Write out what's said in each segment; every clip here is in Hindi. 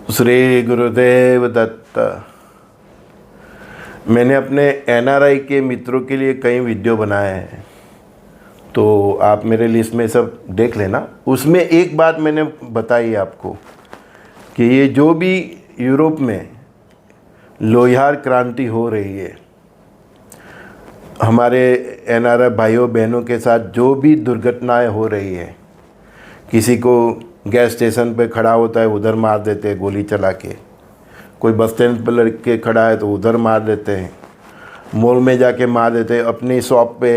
श्री गुरुदेव दत्त। मैंने अपने एनआरआई के मित्रों के लिए कई वीडियो बनाए हैं, तो आप मेरे लिस्ट में सब देख लेना। उसमें एक बात मैंने बताई आपको कि ये जो भी यूरोप में लोहियार क्रांति हो रही है, हमारे एनआरआई भाइयों बहनों के साथ जो भी दुर्घटनाएं हो रही है, किसी को गैस स्टेशन पे खड़ा होता है उधर मार देते हैं गोली चला के, कोई बस स्टैंड पर लड़के खड़ा है तो उधर मार देते हैं, मॉल में जाके मार देते हैं, अपनी शॉप पे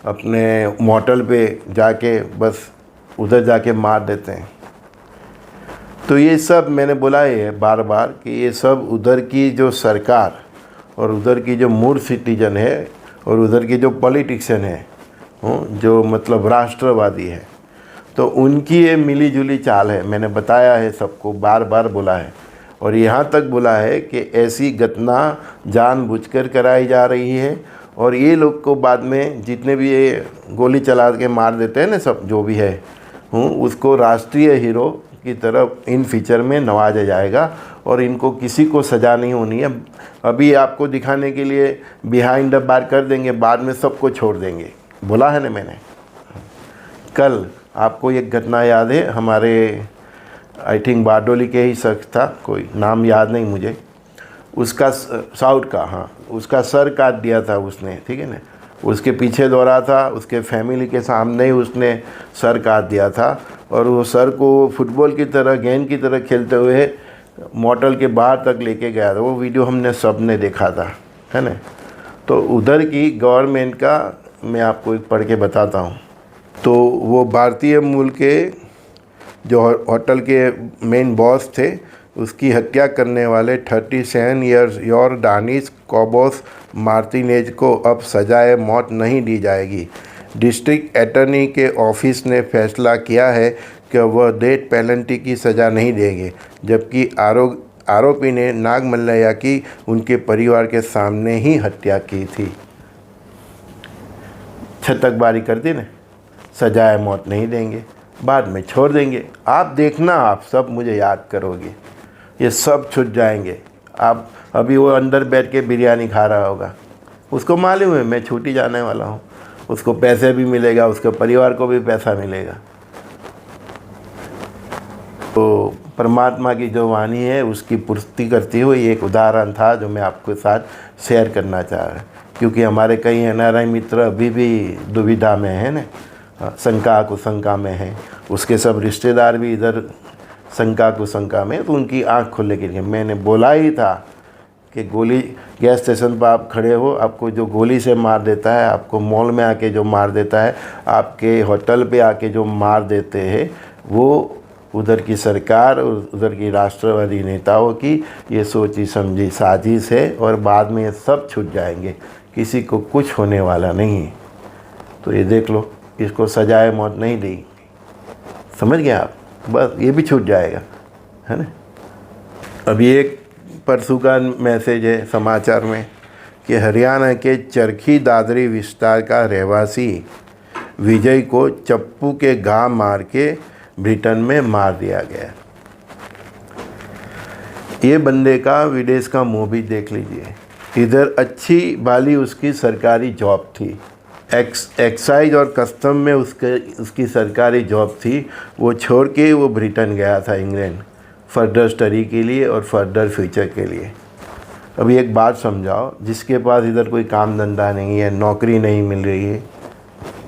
अपने मोटल पे जाके बस उधर जाके मार देते हैं। तो ये सब मैंने बोला है बार बार कि ये सब उधर की जो सरकार और उधर की जो मूड सिटीजन है और उधर की जो पॉलिटिशियन है, जो मतलब राष्ट्रवादी है, तो उनकी ये मिली जुली चाल है। मैंने बताया है, सबको बार बार बोला है, और यहाँ तक बोला है कि ऐसी घटना जानबूझकर कराई जा रही है। और ये लोग को बाद में जितने भी ये गोली चला के मार देते हैं ना, सब जो भी है, उसको राष्ट्रीय हीरो की तरफ इन फ्यूचर में नवाजा जाएगा और इनको किसी को सज़ा नहीं होनी है। अभी आपको दिखाने के लिए बिहाइंड द बार कर देंगे, बाद में सबको छोड़ देंगे, बोला है ना मैंने। कल आपको एक घटना याद है, हमारे आई थिंक बारडोली के ही शख्स था, कोई नाम याद नहीं मुझे, उसका साउथ का, हाँ, उसका सर काट दिया था उसने, ठीक है ना। उसके पीछे दौड़ा था, उसके फैमिली के सामने ही उसने सर काट दिया था, और वो सर को फुटबॉल की तरह, गेंद की तरह खेलते हुए मोटल के बाहर तक लेके गया था। वो वीडियो हमने सब ने देखा था, है ना। तो उधर की गवर्नमेंट का मैं आपको एक पढ़ के बताता हूँ। तो वो भारतीय मूल के जो होटल के मेन बॉस थे, उसकी हत्या करने वाले 37 ईयर्स योर डानिश कोबोस मार्टिनेज को अब सजाए मौत नहीं दी जाएगी। डिस्ट्रिक्ट अटॉर्नी के ऑफिस ने फैसला किया है कि वह डेथ पेनल्टी की सज़ा नहीं देंगे, जबकि आरोपी ने नागमल्लैया की उनके परिवार के सामने ही हत्या की थी। छतकबारी कर दी ना, सजाए मौत नहीं देंगे, बाद में छोड़ देंगे। आप देखना, आप सब मुझे याद करोगे, ये सब छूट जाएंगे। आप अभी वो अंदर बैठ के बिरयानी खा रहा होगा, उसको मालूम है मैं छूटी जाने वाला हूँ, उसको पैसे भी मिलेगा, उसके परिवार को भी पैसा मिलेगा। तो परमात्मा की जो वाणी है उसकी पूर्ति करती हुई एक उदाहरण था जो मैं आपके साथ शेयर करना चाह रहा हूँ, क्योंकि हमारे कई एनआरआई मित्र अभी भी दुविधा में है ना, शंका कुशंका में है। उसके सब रिश्तेदार भी इधर शंका कुशंका में, तो उनकी आंख खोलने के लिए मैंने बोला ही था कि गोली, गैस स्टेशन पर आप खड़े हो, आपको जो गोली से मार देता है, आपको मॉल में आके जो मार देता है, आपके होटल पे आके जो मार देते हैं, वो उधर की सरकार और उधर की राष्ट्रवादी नेताओं की ये सोची समझी साजिश है, और बाद में ये सब छूट जाएंगे, किसी को कुछ होने वाला नहीं है। तो ये देख लो, इसको सजाए मौत नहीं दी, समझ गए आप, बस ये भी छूट जाएगा, है ना। अभी एक परसों का मैसेज है समाचार में कि हरियाणा के चरखी दादरी विस्तार का रहवासी विजय को चप्पू के घाव मार के ब्रिटेन में मार दिया गया। ये बंदे का विदेश का मुंह भी देख लीजिए। इधर अच्छी वाली उसकी सरकारी जॉब थी, एक्साइज और कस्टम में उसकी सरकारी जॉब थी, वो छोड़ के वो ब्रिटेन गया था, इंग्लैंड, फर्दर स्टडी के लिए और फर्दर फ्यूचर के लिए। अभी एक बात समझाओ, जिसके पास इधर कोई काम धंधा नहीं है, नौकरी नहीं मिल रही है,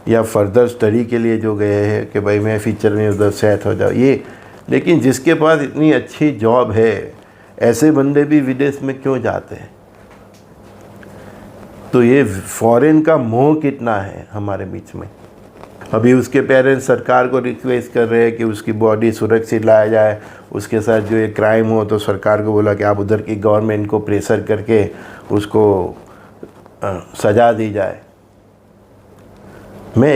या फर्दर स्टडी के लिए जो गए हैं कि भाई मैं फ्यूचर में उधर सेट हो जाऊँ, ये, लेकिन जिसके पास इतनी अच्छी जॉब है, ऐसे बंदे भी विदेश में क्यों जाते हैं? तो ये फॉरेन का मोह कितना है हमारे बीच में। अभी उसके पेरेंट्स सरकार को रिक्वेस्ट कर रहे हैं कि उसकी बॉडी सुरक्षित लाया जाए, उसके साथ जो ये क्राइम हो, तो सरकार को बोला कि आप उधर की गवर्नमेंट को प्रेशर करके उसको सज़ा दी जाए। मैं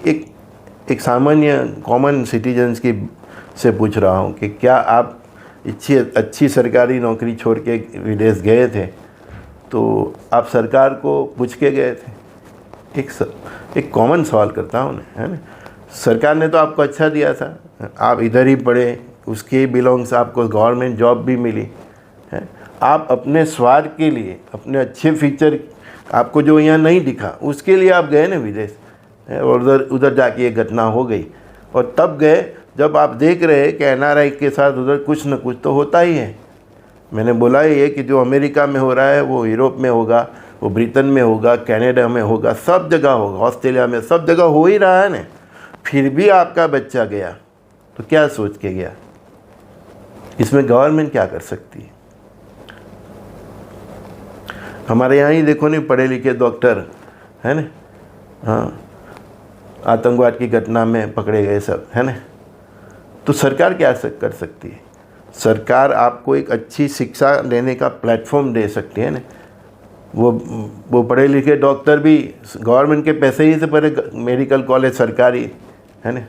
एक सामान्य कॉमन सिटीजन्स की से पूछ रहा हूँ कि क्या आप अच्छी सरकारी नौकरी छोड़ के विदेश गए थे, तो आप सरकार को पूछ के गए थे? एक कॉमन सवाल करता हूँ ना, है ना। सरकार ने तो आपको अच्छा दिया था, आप इधर ही पढ़े, उसके बिलोंग्स आपको गवर्नमेंट जॉब भी मिली है। आप अपने स्वार्थ के लिए, अपने अच्छे फीचर आपको जो यहाँ नहीं दिखा, उसके लिए आप गए ना विदेश, और उधर जाके ये घटना हो गई। और तब गए जब आप देख रहे हैं कि एनआरआई के साथ उधर कुछ न कुछ तो होता ही है। मैंने बोला ये कि जो अमेरिका में हो रहा है वो यूरोप में होगा, वो ब्रिटेन में होगा, कनाडा में होगा, सब जगह होगा, ऑस्ट्रेलिया में, सब जगह हो ही रहा है ना। फिर भी आपका बच्चा गया तो क्या सोच के गया? इसमें गवर्नमेंट क्या कर सकती है? हमारे यहाँ ही देखो नहीं, पढ़े लिखे डॉक्टर है ना, हाँ, आतंकवाद की घटना में पकड़े गए सब, है ना। तो सरकार क्या कर सकती है? सरकार आपको एक अच्छी शिक्षा देने का प्लेटफॉर्म दे सकती है ना। वो पढ़े लिखे डॉक्टर भी गवर्नमेंट के पैसे ही से पढ़े, मेडिकल कॉलेज सरकारी, है ना।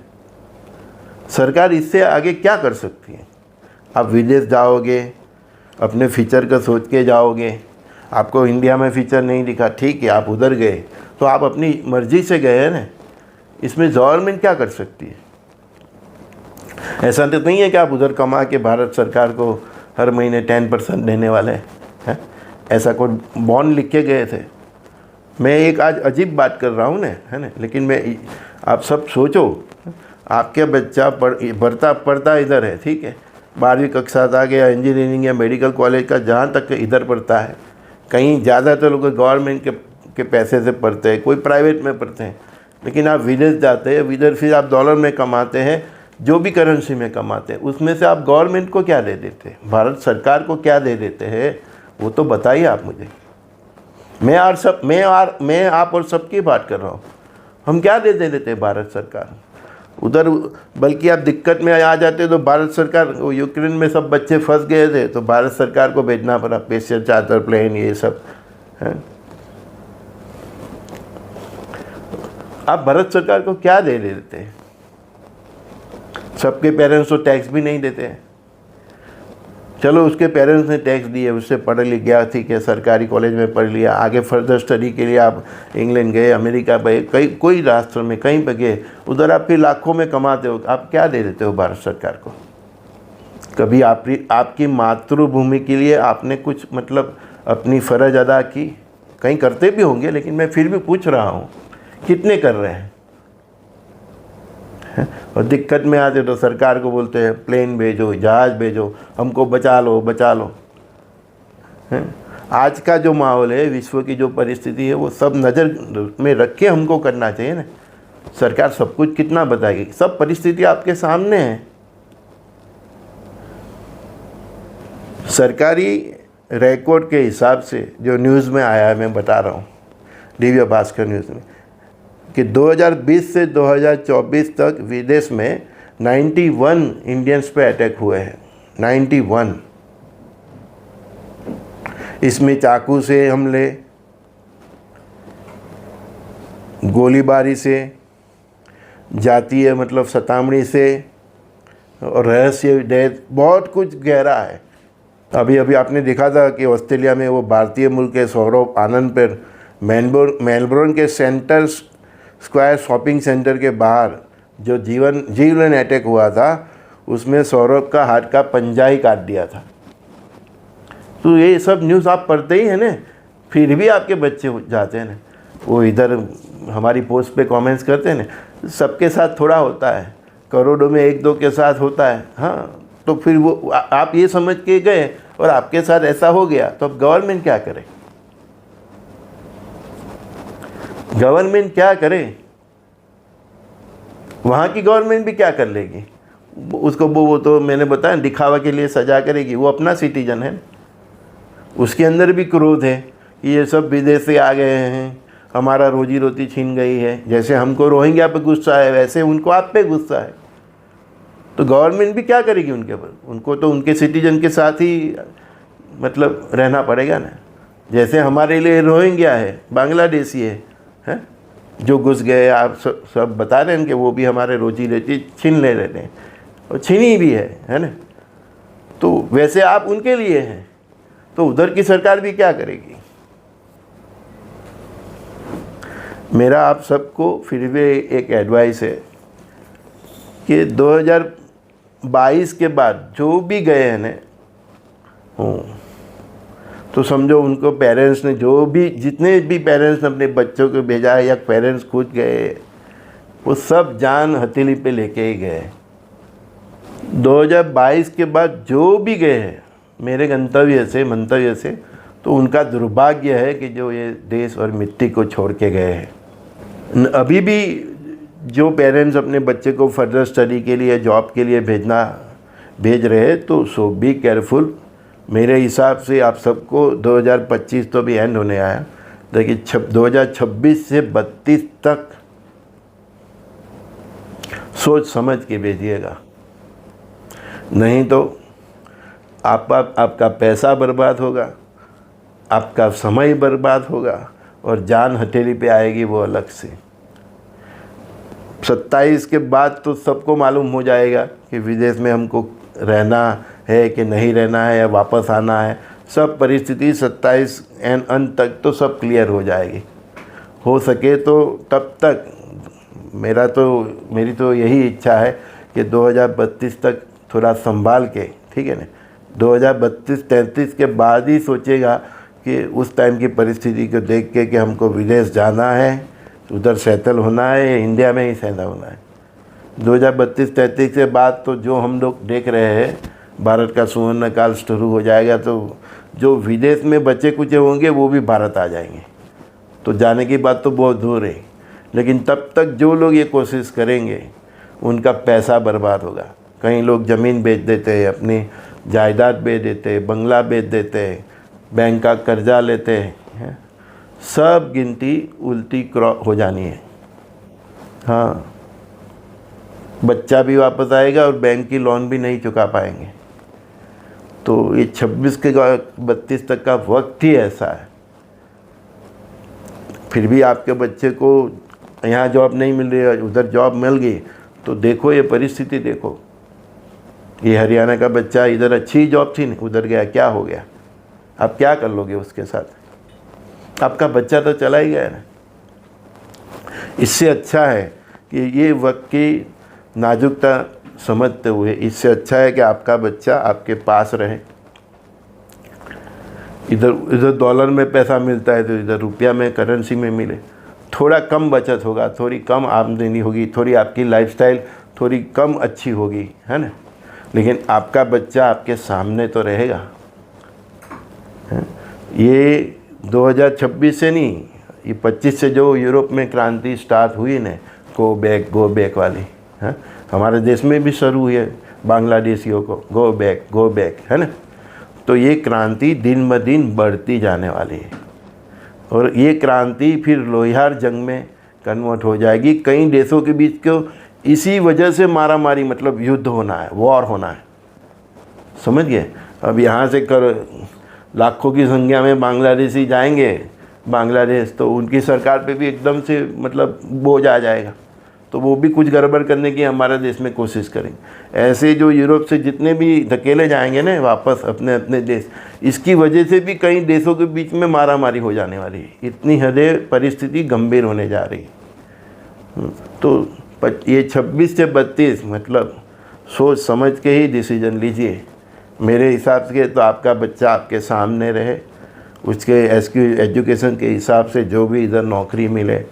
सरकार इससे आगे क्या कर सकती है? आप विदेश जाओगे, अपने फ्यूचर का सोच के जाओगे, आपको इंडिया में फ्यूचर नहीं दिखा, ठीक है, आप उधर गए तो आप अपनी मर्जी से गए हैं ना। इसमें गवर्नमेंट क्या कर सकती है? ऐसा तो नहीं है कि आप उधर कमा के भारत सरकार को हर महीने 10% देने वाले हैं। ऐसा कोई बॉन्ड लिख के गए थे? मैं एक आज अजीब बात कर रहा हूँ ना, है ना, लेकिन मैं, आप सब सोचो, आपके बच्चा पढ़ता इधर है, ठीक है, 12वीं कक्षा तक या इंजीनियरिंग या मेडिकल कॉलेज का जहाँ तक इधर पढ़ता है। कहीं ज़्यादातर लोग गवर्नमेंट के पैसे से पढ़ते हैं, कोई प्राइवेट में पढ़ते हैं। लेकिन आप विदेश जाते हैं, इधर फिर आप डॉलर में कमाते हैं, जो भी करेंसी में कमाते हैं, उसमें से आप गवर्नमेंट को क्या दे देते हैं, भारत सरकार को क्या दे देते हैं, वो तो बताइए आप मुझे। मैं आप और सबकी बात कर रहा हूँ। हम क्या दे देते हैं भारत सरकार उधर? बल्कि आप दिक्कत में आ जाते तो भारत सरकार, वो यूक्रेन में सब बच्चे फंस गए थे तो भारत सरकार को भेजना पड़ा, स्पेशल चार्टर प्लेन, ये सब है। आप भारत सरकार को क्या दे देते हैं? सबके पेरेंट्स तो टैक्स भी नहीं देते हैं। चलो, उसके पेरेंट्स ने टैक्स दिए, उससे पढ़ लिख गया, ठीक है, सरकारी कॉलेज में पढ़ लिया, आगे फर्दर स्टडी के लिए आप इंग्लैंड गए, अमेरिका गए, कोई राष्ट्र में कहीं पर गए, उधर आप फिर लाखों में कमाते हो। आप क्या दे देते हो भारत सरकार को? कभी आपकी मातृभूमि के लिए आपने कुछ मतलब अपनी फ़र्ज अदा की? कहीं करते भी होंगे, लेकिन मैं फिर भी पूछ रहा हूँ, कितने कर रहे हैं? और दिक्कत में आते तो सरकार को बोलते हैं प्लेन भेजो, जहाज़ भेजो, हमको बचा लो, बचा लो। आज का जो माहौल है, विश्व की जो परिस्थिति है, वो सब नज़र में रख के हमको करना चाहिए ना। सरकार सब कुछ कितना बताएगी? सब परिस्थिति आपके सामने है। सरकारी रिकॉर्ड के हिसाब से जो न्यूज़ में आया है, मैं बता रहा हूँ, दिव्य भास्कर न्यूज़ में, कि 2020 से 2024 तक विदेश में 91 इंडियंस पे अटैक हुए हैं। 91। इसमें चाकू से हमले, गोलीबारी से, जातीय मतलब सतामणी से, और रहस्य डेथ, बहुत कुछ गहरा है। अभी आपने देखा था कि ऑस्ट्रेलिया में वो भारतीय मूल के सौरभ आनंद पर मेलबोर्न के सेंटर स्क्वायर शॉपिंग सेंटर के बाहर जो जीवलेन अटैक हुआ था, उसमें सौरभ का हाथ का पंजा ही काट दिया था। तो ये सब न्यूज़ आप पढ़ते ही हैं ना, फिर भी आपके बच्चे जाते हैं ना, वो इधर हमारी पोस्ट पे कमेंट्स करते हैं ना। सबके साथ थोड़ा होता है, करोड़ों में 1-2 के साथ होता है। हाँ, तो फिर वो आप ये समझ के गए और आपके साथ ऐसा हो गया, तो अब गवर्नमेंट क्या करे? गवर्नमेंट क्या करे? वहाँ की गवर्नमेंट भी क्या कर लेगी? उसको वो तो मैंने बताया, दिखावा के लिए सजा करेगी। वो अपना सिटीजन है, उसके अंदर भी क्रोध है कि ये सब विदेश से आ गए हैं, हमारा रोजी रोटी छीन गई है। जैसे हमको रोहिंग्या पे गुस्सा है, वैसे उनको आप पे गुस्सा है। तो गवर्नमेंट भी क्या करेगी उनके ऊपर? उनको तो उनके सिटीजन के साथ ही मतलब रहना पड़ेगा ना। जैसे हमारे लिए रोहिंग्या है, बांग्लादेशी है जो घुस गए, आप सब बता रहे हैं कि वो भी हमारे रोजी रोटी छीन ले रहे हैं, और छीनी भी है ना। तो वैसे आप उनके लिए हैं, तो उधर की सरकार भी क्या करेगी? मेरा आप सबको फिर भी एक एडवाइस है कि 2022 के बाद जो भी गए हैं ना, तो समझो उनको पेरेंट्स ने, जो भी जितने भी पेरेंट्स ने अपने बच्चों को भेजा है या पेरेंट्स खुद गए, वो सब जान हथेली पे लेके ही गए। 2022 के बाद जो भी गए हैं मेरे मंतव्य से, तो उनका दुर्भाग्य है कि जो ये देश और मिट्टी को छोड़ के गए हैं। अभी भी जो पेरेंट्स अपने बच्चे को फर्दर स्टडी के लिए, जॉब के लिए भेज रहे हैं, तो सो बी केयरफुल। मेरे हिसाब से आप सबको 2025 तो भी एंड होने आया, लेकिन 2026 से 32 तक सोच समझ के भेजिएगा, नहीं तो आपका पैसा बर्बाद होगा, आपका समय बर्बाद होगा और जान हथेली पे आएगी वो अलग से। 27 के बाद तो सबको मालूम हो जाएगा कि विदेश में हमको रहना है कि नहीं रहना है या वापस आना है। सब परिस्थिति 27 अंत तक तो सब क्लियर हो जाएगी। हो सके तो तब तक मेरी तो यही इच्छा है कि 2032 तक थोड़ा संभाल के, ठीक है ना, 2032-33 के बाद ही सोचेगा कि उस टाइम की परिस्थिति को देख के कि हमको विदेश जाना है, उधर सेटल होना है या इंडिया में ही सेटल होना है। 2032-33 के बाद तो जो हम लोग देख रहे हैं, भारत का सुवर्ण काल शुरू हो जाएगा, तो जो विदेश में बचे कुचे होंगे वो भी भारत आ जाएंगे। तो जाने की बात तो बहुत दूर है, लेकिन तब तक जो लोग ये कोशिश करेंगे उनका पैसा बर्बाद होगा। कई लोग ज़मीन बेच देते हैं, अपनी जायदाद बेच देते हैं, बंगला बेच देते हैं, बैंक का कर्जा लेते हैं, सब गिनती उल्टी हो जानी है। हाँ, बच्चा भी वापस आएगा और बैंक की लोन भी नहीं चुका पाएंगे। तो ये 26 के 32 तक का वक्त ही ऐसा है। फिर भी आपके बच्चे को यहाँ जॉब नहीं मिल रही है, उधर जॉब मिल गई, तो देखो ये परिस्थिति देखो। ये हरियाणा का बच्चा, इधर अच्छी जॉब थी, उधर गया, क्या हो गया? आप क्या कर लोगे उसके साथ? आपका बच्चा तो चला ही गया ना। इससे अच्छा है कि ये वक्त की नाजुकता समझते हुए, इससे अच्छा है कि आपका बच्चा आपके पास रहे। इधर डॉलर में पैसा मिलता है तो इधर रुपया में, करेंसी में मिले। थोड़ा कम बचत होगा, थोड़ी कम आमदनी होगी, थोड़ी आपकी लाइफस्टाइल थोड़ी कम अच्छी होगी, है ना, लेकिन आपका बच्चा आपके सामने तो रहेगा। ये 2026 से नहीं, ये 25 से जो यूरोप में क्रांति स्टार्ट हुई ना, गो बैक वाली, है, हमारे देश में भी शुरू हुई है बांग्लादेशियों को, गो बैक, है ना। तो ये क्रांति दिन ब दिन बढ़ती जाने वाली है और ये क्रांति फिर लोहियार जंग में कन्वर्ट हो जाएगी। कई देशों के बीच को इसी वजह से मारामारी, मतलब युद्ध होना है, वॉर होना है, समझ गए। अब यहाँ से लाखों की संख्या में बांग्लादेशी जाएंगे बांग्लादेश, तो उनकी सरकार पे भी एकदम से मतलब बोझ आ जाएगा, तो वो भी कुछ गड़बड़ करने की हमारे देश में कोशिश करेंगे। ऐसे जो यूरोप से जितने भी धकेले जाएंगे ना वापस अपने अपने देश, इसकी वजह से भी कई देशों के बीच में मारामारी हो जाने वाली है। इतनी हदे परिस्थिति गंभीर होने जा रही है। तो ये 26 से 32 मतलब सोच समझ के ही डिसीजन लीजिए। मेरे हिसाब से तो आपका बच्चा आपके सामने रहे, उसके एजुकेशन के हिसाब से जो भी इधर नौकरी मिले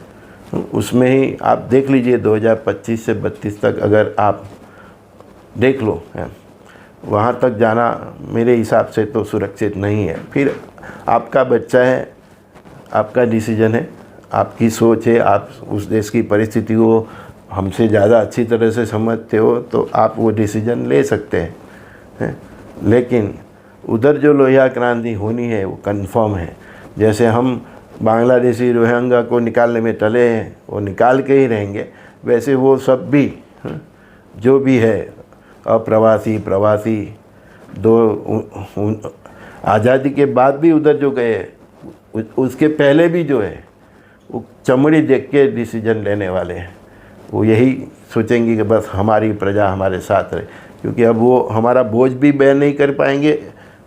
उसमें ही आप देख लीजिए। 2025 से 32 तक अगर आप देख लो, वहाँ तक जाना मेरे हिसाब से तो सुरक्षित नहीं है। फिर आपका बच्चा है, आपका डिसीजन है, आपकी सोच है, आप उस देश की परिस्थिति को हमसे ज़्यादा अच्छी तरह से समझते हो तो आप वो डिसीजन ले सकते हैं। लेकिन उधर जो लोहिया क्रांति होनी है वो कंफर्म है। जैसे हम बांग्लादेशी रोहिंग्या को निकालने में टले हैं, वो निकाल के ही रहेंगे, वैसे वो सब भी जो भी है अप्रवासी प्रवासी आज़ादी के बाद भी उधर जो गए, उसके पहले भी जो है वो चमड़ी देख के डिसीजन लेने वाले हैं। वो यही सोचेंगे कि बस हमारी प्रजा हमारे साथ रहे, क्योंकि अब वो हमारा बोझ भी बेयर नहीं कर पाएंगे।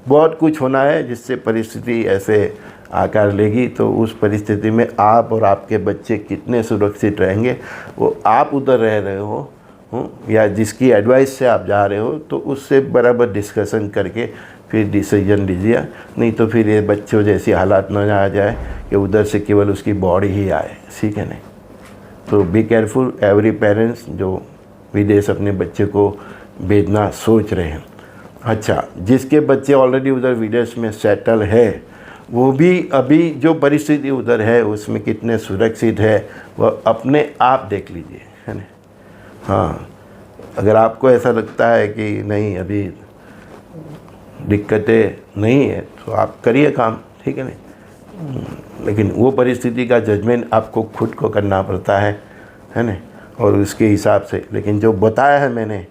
बहुत कुछ होना है जिससे परिस्थिति ऐसे आकार लेगी। तो उस परिस्थिति में आप और आपके बच्चे कितने सुरक्षित रहेंगे, वो आप उधर रह रहे हो या जिसकी एडवाइस से आप जा रहे हो तो उससे बराबर डिस्कशन करके फिर डिसीजन लीजिए, नहीं तो फिर ये बच्चों जैसी हालात न आ जाए कि उधर से केवल उसकी बॉडी ही आए, ठीक है नहीं। तो बी केयरफुल एवरी पेरेंट्स जो विदेश अपने बच्चे को भेजना सोच रहे हैं। अच्छा, जिसके बच्चे ऑलरेडी उधर विदेश में सेटल है वो भी अभी जो परिस्थिति उधर है उसमें कितने सुरक्षित है वह अपने आप देख लीजिए, है ना। हाँ, अगर आपको ऐसा लगता है कि नहीं अभी दिक्कतें नहीं है तो आप करिए काम, ठीक है नहीं। लेकिन वो परिस्थिति का जजमेंट आपको खुद को करना पड़ता है ना, और उसके हिसाब से। लेकिन जो बताया है मैंने,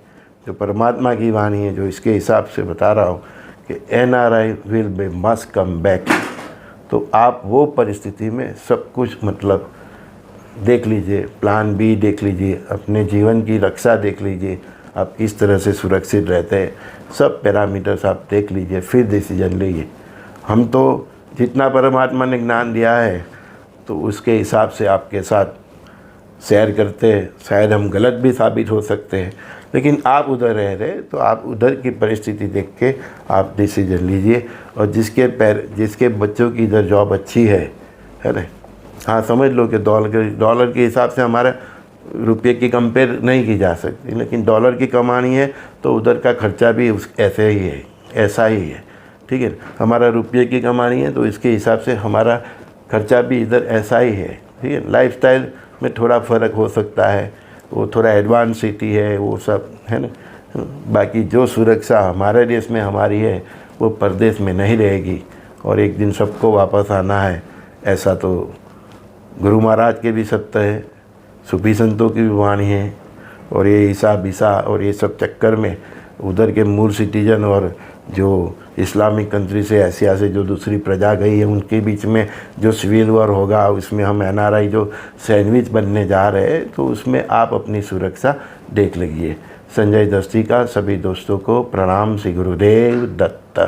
जो परमात्मा की वाणी है, जो इसके हिसाब से बता रहा हूँ कि NRI will be must come back, तो आप वो परिस्थिति में सब कुछ मतलब देख लीजिए, प्लान बी देख लीजिए, अपने जीवन की रक्षा देख लीजिए, आप किस तरह से सुरक्षित रहते हैं, सब पैरामीटर्स आप देख लीजिए, फिर डिसीजन लीजिए। हम तो जितना परमात्मा ने ज्ञान दिया है तो उसके हिसाब से आपके साथ शेयर करते हैं। शायद हम गलत भी साबित हो सकते हैं, लेकिन आप उधर रह रहे तो आप उधर की परिस्थिति देख के आप डिसीजन लीजिए। और जिसके बच्चों की इधर जॉब अच्छी है ना, हाँ समझ लो कि डॉलर के हिसाब से हमारा रुपये की कंपेयर नहीं की जा सकती, लेकिन डॉलर की कमानी है तो उधर का खर्चा भी ऐसा ही है, ठीक है। हमारा रुपये की कमानी है तो इसके हिसाब से हमारा खर्चा भी इधर ऐसा ही है, ठीक है। लाइफस्टाइल में थोड़ा फ़र्क हो सकता है, वो थोड़ा एडवांस सिटी है, वो सब है ना। बाकी जो सुरक्षा हमारे देश में हमारी है वो परदेश में नहीं रहेगी, और एक दिन सबको वापस आना है। ऐसा तो गुरु महाराज के भी सत्य है, सूफी संतों की भी वाणी है। और ये ईसा और ये सब चक्कर में उधर के मूल सिटीजन और जो इस्लामिक कंट्री से एशिया से जो दूसरी प्रजा गई है उनके बीच में जो सिविल वॉर होगा, उसमें हम NRI जो सैंडविच बनने जा रहे हैं, तो उसमें आप अपनी सुरक्षा देख लीजिए। संजय दस्ती का सभी दोस्तों को प्रणाम। श्री गुरुदेव दत्त।